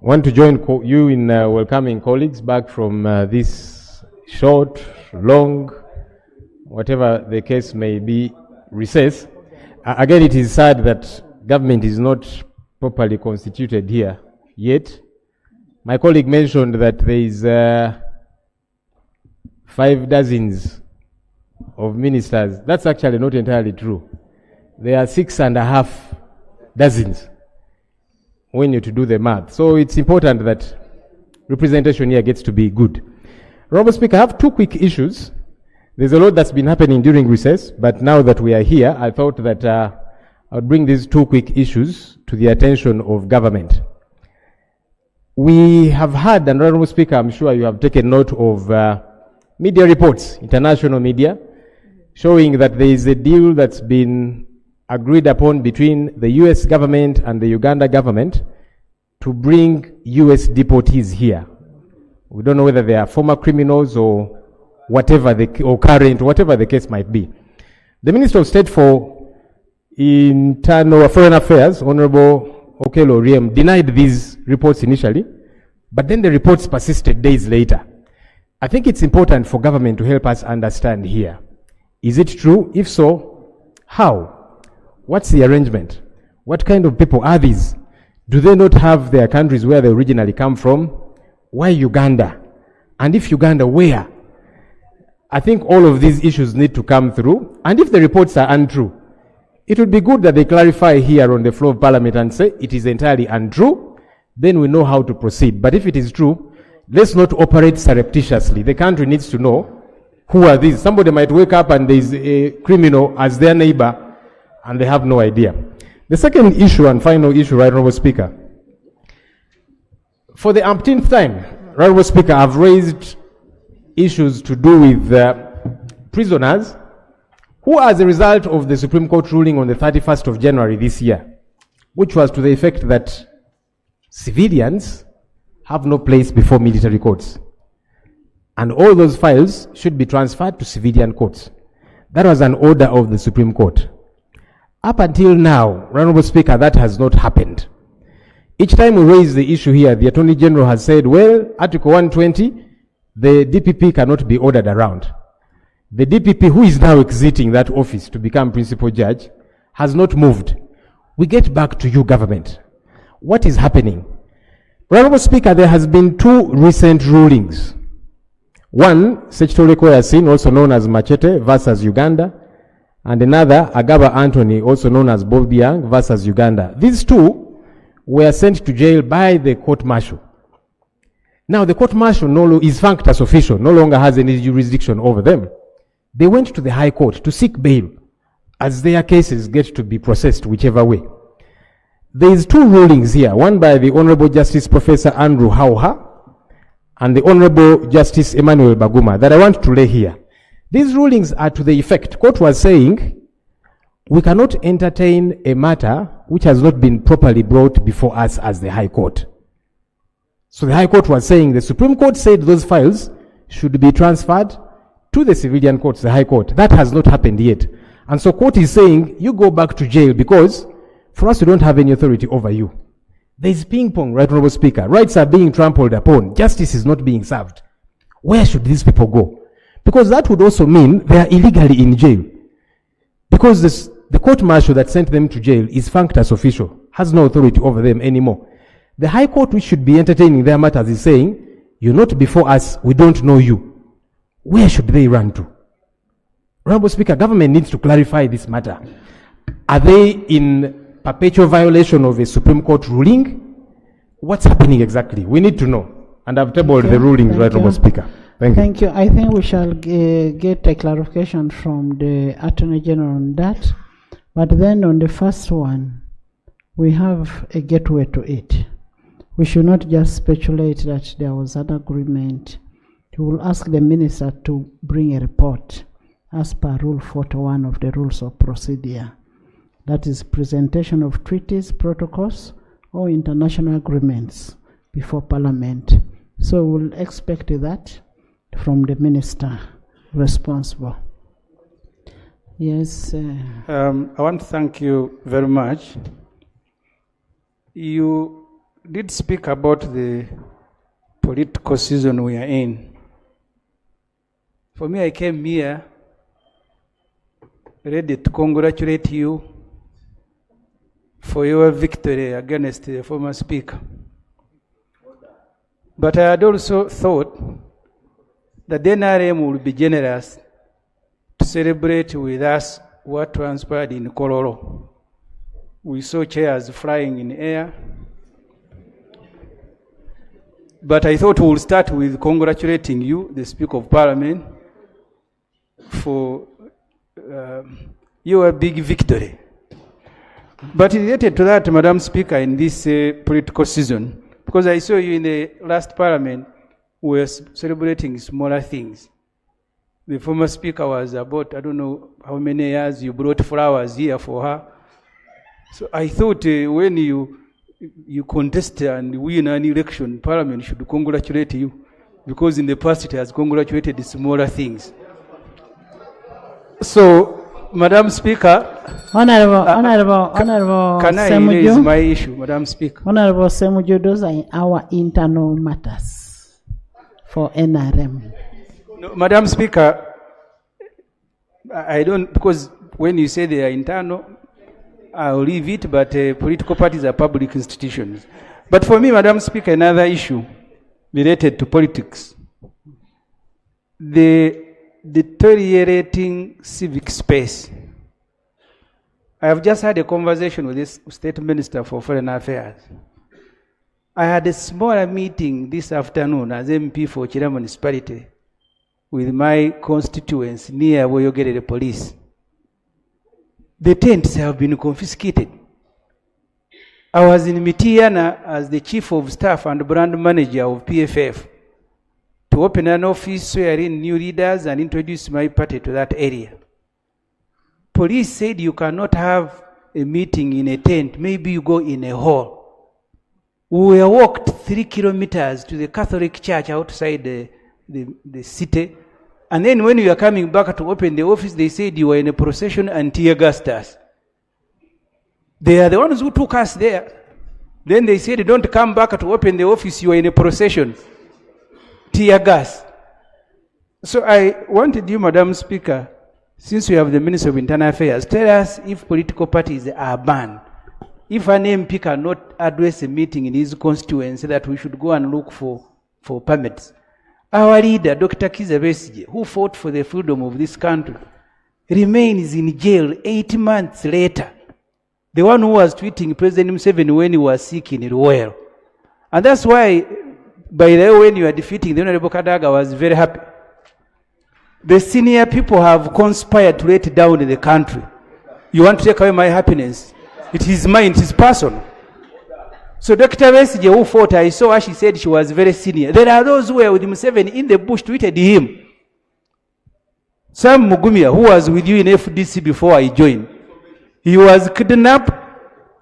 want to join you in welcoming colleagues back from this short, long, whatever the case may be, recess. Again, it is sad that government is not properly constituted here yet. My colleague mentioned that there is 5 dozens of ministers. That's actually not entirely true. There are 6.5 dozens when you to do the math. So it's important that representation here gets to be good. Honourable Speaker, I have 2 quick issues. There's a lot that's been happening during recess, but now that we are here, I thought that I would bring these 2 quick issues to the attention of government. We have had, and Honourable Speaker, I'm sure you have taken note of media reports, international media, showing that there is a deal that's been agreed upon between the US government and the Uganda government to bring US deportees here. We don't know whether they are former criminals or whatever or current, whatever the case might be. The Minister of State for Internal Foreign Affairs, Honorable Okello Oryem, denied these reports initially, but then the reports persisted days later. I think it's important for government to help us understand here. Is it true? If so, how? What's the arrangement? What kind of people are these? Do they not have their countries where they originally come from? Why Uganda? And if Uganda, where? I think all of these issues need to come through. And if the reports are untrue, it would be good that they clarify here on the floor of Parliament and say it is entirely untrue. Then we know how to proceed. But if it is true, let's not operate surreptitiously. The country needs to know who are these. Somebody might wake up and there is a criminal as their neighbor and they have no idea. The second issue and final issue, Right Honourable Speaker. For the umpteenth time, Right Honourable Speaker, I've raised issues to do with prisoners who, as a result of the Supreme Court ruling on the 31st of January this year, which was to the effect that civilians have no place before military courts. And all those files should be transferred to civilian courts. That was an order of the Supreme Court. Up until now, Honourable Speaker, that has not happened. Each time we raise the issue here, the Attorney General has said, well, Article 120, the DPP cannot be ordered around. The DPP, who is now exiting that office to become principal judge, has not moved. We get back to you, government. What is happening? Honourable Speaker, there has been 2 recent rulings. One, Ssenyonyi Yasin, also known as Machete versus Uganda, and another, Agaba Anthony, also known as Bob Young versus Uganda. These 2 were sent to jail by the court-martial. Now, the court-martial is functus official, no longer has any jurisdiction over them. They went to the High Court to seek bail as their cases get to be processed whichever way. There is 2 rulings here, one by the Honourable Justice Professor Andrew Hauha and the Honourable Justice Emmanuel Baguma that I want to lay here. These rulings are to the effect, court was saying, we cannot entertain a matter which has not been properly brought before us as the High Court. So the High Court was saying, the Supreme Court said those files should be transferred to the civilian courts, the High Court. That has not happened yet. And so court is saying, you go back to jail because for us we don't have any authority over you. There is ping pong, Right Honourable Speaker. Rights are being trampled upon. Justice is not being served. Where should these people go? Because that would also mean they are illegally in jail. Because the court-martial that sent them to jail is functus official, has no authority over them anymore. The High Court, which should be entertaining their matters, is saying, you're not before us, we don't know you. Where should they run to? Honourable Speaker, government needs to clarify this matter. Are they in perpetual violation of a Supreme Court ruling? What's happening exactly? We need to know. And I've tabled the rulings, Right Honourable Speaker. Thank you. I think we shall get a clarification from the Attorney General on that. But then on the first one, we have a gateway to it. We should not just speculate that there was an agreement. We will ask the Minister to bring a report as per Rule 41 of the Rules of Procedure. That is presentation of treaties, protocols, or international agreements before Parliament. So we'll expect that from the Minister responsible. Yes. I want to thank you very much. You did speak about the political season we are in. For me, I came here ready to congratulate you for your victory against the former speaker. But I had also thought that the NRM would be generous to celebrate with us what transpired in Kololo. We saw chairs flying in air. But I thought we'll start with congratulating you, the Speaker of Parliament, for your big victory. But related to that, Madam Speaker, in this political season, because I saw you in the last Parliament, we were celebrating smaller things. The former Speaker was about, I don't know how many years, you brought flowers here for her. So I thought when you contest and win an election, Parliament should congratulate you, because in the past it has congratulated the smaller things. So, Madam Speaker, Honorable can I Ssemujju, raise my issue, Madam Speaker? Honorable Ssemujju, those are our internal matters for NRM. No, Madam Speaker, I don't, because when you say they are internal, I'll leave it, but political parties are public institutions. But for me, Madam Speaker, another issue related to politics. The deteriorating civic space. I have just had a conversation with this State Minister for Foreign Affairs. I had a smaller meeting this afternoon as MP for Chira Municipality with my constituents near where you get the police. The tents have been confiscated. I was in Mitiana as the Chief of Staff and Brand Manager of PFF to open an office swearing new leaders and introduce my party to that area. Police said you cannot have a meeting in a tent, maybe you go in a hall. We walked 3 kilometers to the Catholic church outside the city. And then when we were coming back to open the office, they said you were in a procession and tear gassed us. They are the ones who took us there. Then they said, don't come back to open the office, you are in a procession. Tear gas. So I wanted you, Madam Speaker, since we have the Minister of Internal Affairs, tell us if political parties are banned. If an MP cannot address a meeting in his constituency, that we should go and look for permits. Our leader, Dr. Kizza Besigye, who fought for the freedom of this country, remains in jail 8 months later. The one who was tweeting President Museveni when he was sick in Ruwero. And that's why, by the way, when you are defeating the Honorable Kadaga, I was very happy. The senior people have conspired to let down the country. You want to take away my happiness? It is mine, it is personal. So Dr. Besigye, who fought, I saw her, she said she was very senior. There are those who were with Museveni in the bush, tweeted him. Sam Mugumya, who was with you in FDC before I joined, he was kidnapped.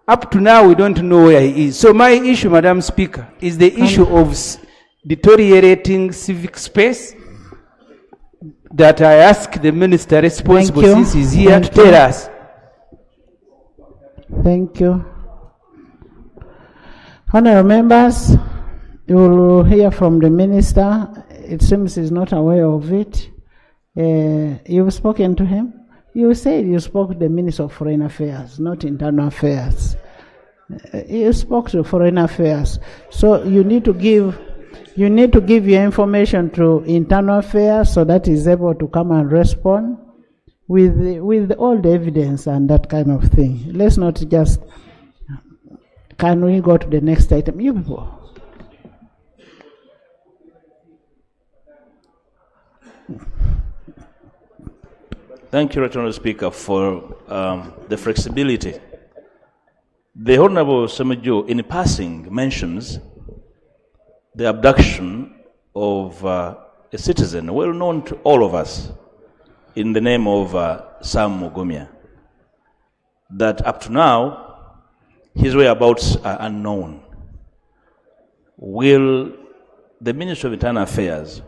Up to now, we don't know where he is. So my issue, Madam Speaker, is the issue of deteriorating civic space that I ask the minister responsible, since he's here, to tell us. Thank you. Honourable members, you will hear from the minister. It seems he's not aware of it. You've spoken to him? You said you spoke to the Minister of Foreign Affairs, not Internal Affairs. You spoke to Foreign Affairs. So you need to give your information to Internal Affairs so that he's able to come and respond with all the evidence and that kind of thing. Let's not just, can we go to the next item? You people. Thank you, Honourable Speaker, for the flexibility. The Honourable Ssemujju, in passing, mentions the abduction of a citizen well known to all of us in the name of Sam Mugumya. That up to now, his whereabouts are unknown. Will the Ministry of Internal Affairs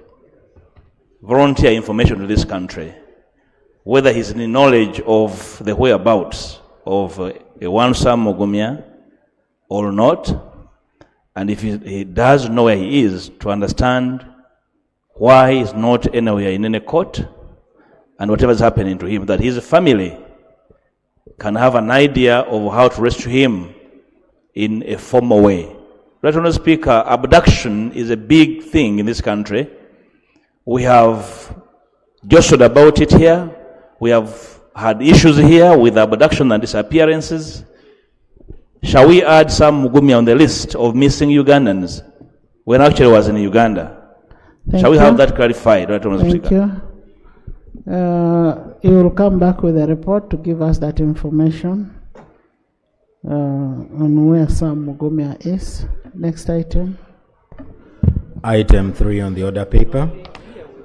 volunteer information to this country whether he's in knowledge of the whereabouts of a one Sam Mugumya or not, And if he does know where he is, to understand why he's not anywhere in any court and whatever is happening to him, that his family can have an idea of how to rescue him in a formal way. Right, Honourable Speaker, abduction is a big thing in this country. We have jostled about it here. We have had issues here with abduction and disappearances. Shall we add Sam Mugumya on the list of missing Ugandans when actually was in Uganda? Shall we have that clarified, right, Honourable Speaker? Thank you. You will come back with a report to give us that information on where Sam Mugumya is. Next item. Item 3 on the order paper.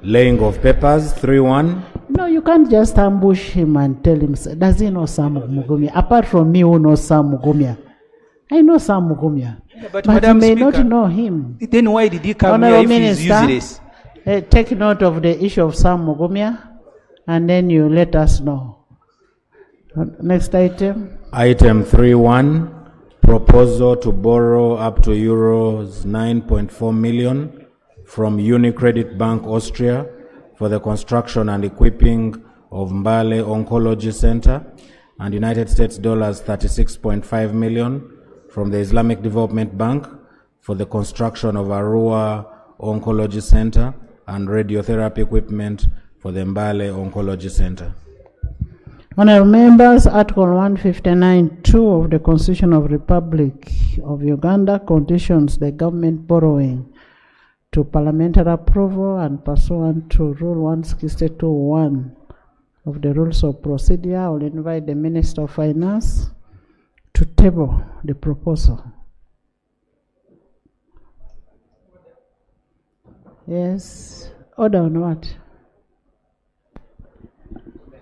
Laying of papers, 3-1. No, you can't just ambush him and tell him, does he know Sam Mugumya? Apart from me who knows Sam Mugumya. I know Sam Mugumya. Yeah, but you may not know him. Then why did he come Honourable here if he's Minister, useless? Take note of the issue of Sam Mugumya and then you let us know. Next item. Item 3-1. Proposal to borrow up to euros 9.4 million from Unicredit Bank Austria for the construction and equipping of Mbale Oncology Center, and United States dollars 36.5 million from the Islamic Development Bank for the construction of Arua Oncology Center and radiotherapy equipment for the Mbale Oncology Center. Honourable members, Article 159(2) of the Constitution of the Republic of Uganda conditions the government borrowing to parliamentary approval, and pursuant to Rule 162(1) of the Rules of Procedure, I will invite the Minister of Finance to table the proposal. Yes. Order on what?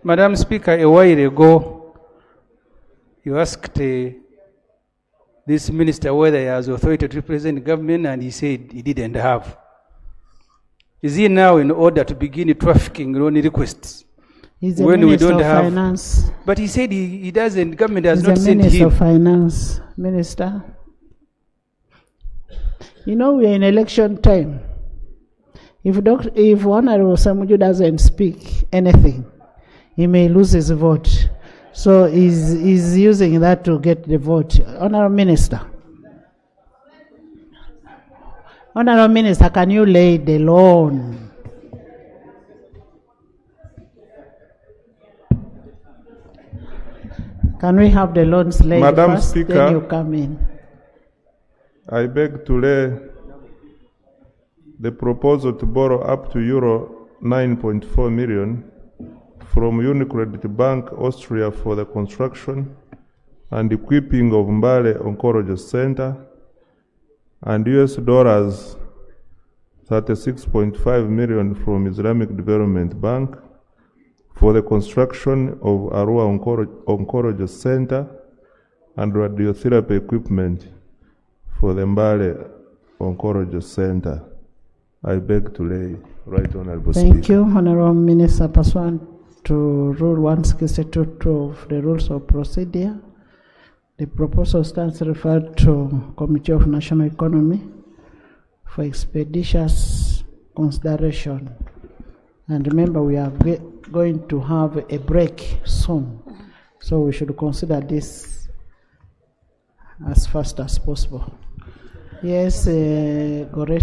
Madam Speaker, a while ago, you asked this minister whether he has authority to represent government, and he said he didn't have. Is he now in order to begin trafficking loan requests? He's the when Minister we don't of have Finance. But he said he doesn't, government has He's not the sent Minister him. of Finance. Minister. You know, we are in election time. If Honourable Ssemujju doesn't speak anything, he may lose his vote. So he's using that to get the vote. Honourable Minister. Honourable Minister, can you lay the loan? Can we have the loans laid Madam first, Speaker, then you come in? I beg to lay the proposal to borrow up to euro 9.4 million from Unicredit Bank Austria for the construction and equipping of Mbale Oncology Center, and US dollars 36.5 million from Islamic Development Bank for the construction of Arua Oncology Center and radiotherapy equipment for the Mbale Oncology Center. I beg to lay. Right, Honourable Speaker. Thank you, Honourable Minister. Pursuant to Rule 162 of the Rules of Procedure, the proposal stands referred to Committee of National Economy for expeditious consideration. And remember, we are going to have a break soon, so we should consider this as fast as possible. Yes, Goretti.